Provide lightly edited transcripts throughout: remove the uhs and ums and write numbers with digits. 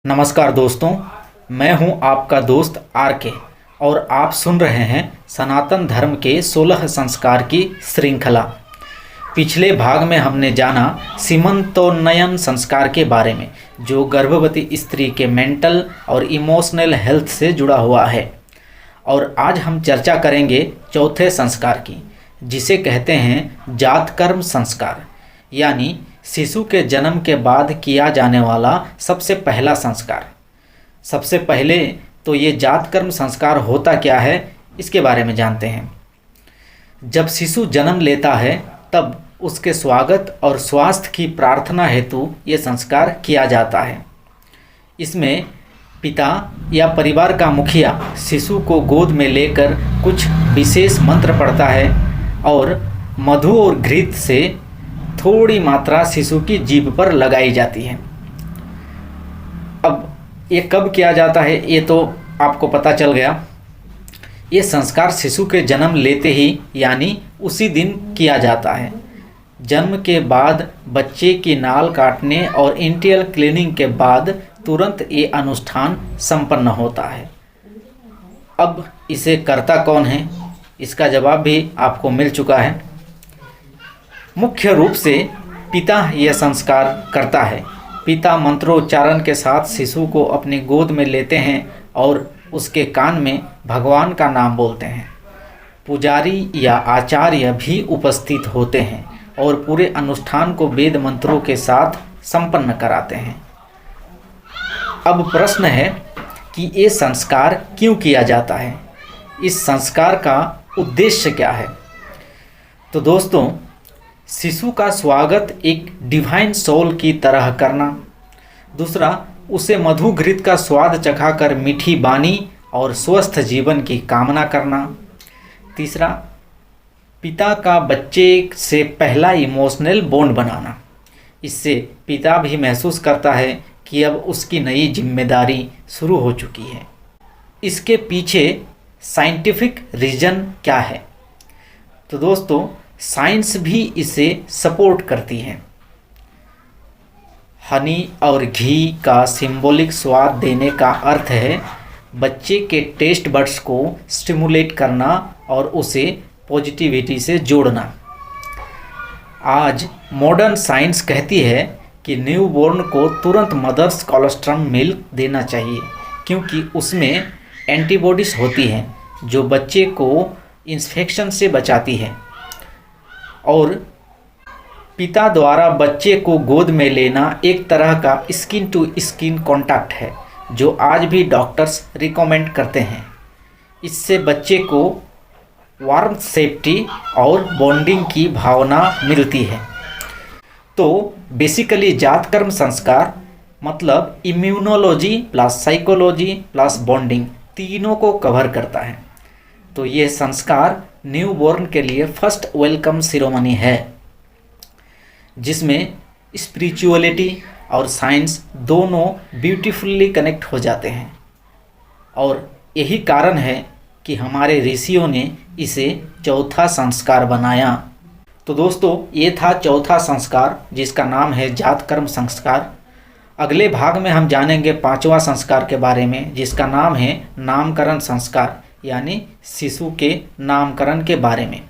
नमस्कार दोस्तों, मैं हूं आपका दोस्त आर के और आप सुन रहे हैं सनातन धर्म के 16 संस्कार की श्रृंखला। पिछले भाग में हमने जाना सीमंतोन्नयन संस्कार के बारे में, जो गर्भवती स्त्री के मेंटल और इमोशनल हेल्थ से जुड़ा हुआ है। और आज हम चर्चा करेंगे चौथे संस्कार की, जिसे कहते हैं जातकर्म संस्कार, यानी शिशु के जन्म के बाद किया जाने वाला सबसे पहला संस्कार। सबसे पहले तो ये जातकर्म संस्कार होता क्या है, इसके बारे में जानते हैं। जब शिशु जन्म लेता है तब उसके स्वागत और स्वास्थ्य की प्रार्थना हेतु ये संस्कार किया जाता है। इसमें पिता या परिवार का मुखिया शिशु को गोद में लेकर कुछ विशेष मंत्र पढ़ता है और मधु और घृत से थोड़ी मात्रा शिशु की जीभ पर लगाई जाती है। अब ये कब किया जाता है ये तो आपको पता चल गया। ये संस्कार शिशु के जन्म लेते ही यानी उसी दिन किया जाता है। जन्म के बाद बच्चे की नाल काटने और इंटीरियर क्लीनिंग के बाद तुरंत ये अनुष्ठान संपन्न होता है। अब इसे करता कौन है, इसका जवाब भी आपको मिल चुका है। मुख्य रूप से पिता यह संस्कार करता है। पिता मंत्रोच्चारण के साथ शिशु को अपनी गोद में लेते हैं और उसके कान में भगवान का नाम बोलते हैं। पुजारी या आचार्य भी उपस्थित होते हैं और पूरे अनुष्ठान को वेद मंत्रों के साथ संपन्न कराते हैं। अब प्रश्न है कि ये संस्कार क्यों किया जाता है, इस संस्कार का उद्देश्य क्या है। तो दोस्तों, शिशु का स्वागत एक डिवाइन सोल की तरह करना। दूसरा, उसे मधु घृत का स्वाद चखाकर मीठी बानी और स्वस्थ जीवन की कामना करना। तीसरा, पिता का बच्चे से पहला इमोशनल बॉन्ड बनाना। इससे पिता भी महसूस करता है कि अब उसकी नई जिम्मेदारी शुरू हो चुकी है। इसके पीछे साइंटिफिक रीजन क्या है, तो दोस्तों साइंस भी इसे सपोर्ट करती है। हनी और घी का सिंबॉलिक स्वाद देने का अर्थ है बच्चे के टेस्ट बड्स को स्टिमुलेट करना और उसे पॉजिटिविटी से जोड़ना। आज मॉडर्न साइंस कहती है कि न्यूबॉर्न को तुरंत मदर्स कोलोस्ट्रम मिल्क देना चाहिए, क्योंकि उसमें एंटीबॉडीज होती हैं जो बच्चे को इन्फेक्शन से बचाती है। और पिता द्वारा बच्चे को गोद में लेना एक तरह का स्किन टू स्किन कांटेक्ट है, जो आज भी डॉक्टर्स रिकमेंड करते हैं। इससे बच्चे को वार्मथ, सेफ्टी और बॉन्डिंग की भावना मिलती है। तो बेसिकली जातकर्म संस्कार मतलब immunology plus psychology plus bonding तीनों को कवर करता है। तो ये संस्कार न्यूबॉर्न के लिए फर्स्ट वेलकम सेरेमनी है, जिसमें स्पिरिचुअलिटी और साइंस दोनों ब्यूटीफुल्ली कनेक्ट हो जाते हैं। और यही कारण है कि हमारे ऋषियों ने इसे चौथा संस्कार बनाया। तो दोस्तों, ये था चौथा संस्कार, जिसका नाम है जातकर्म संस्कार। अगले भाग में हम जानेंगे पांचवा संस्कार के बारे में, जिसका नाम है नामकरण संस्कार, यानी शिशु के नामकरण के बारे में।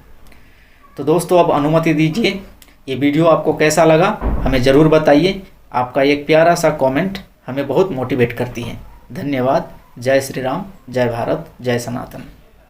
तो दोस्तों, अब अनुमति दीजिए। ये वीडियो आपको कैसा लगा हमें ज़रूर बताइए। आपका एक प्यारा सा कमेंट हमें बहुत मोटिवेट करती है। धन्यवाद। जय श्री राम, जय भारत, जय सनातन।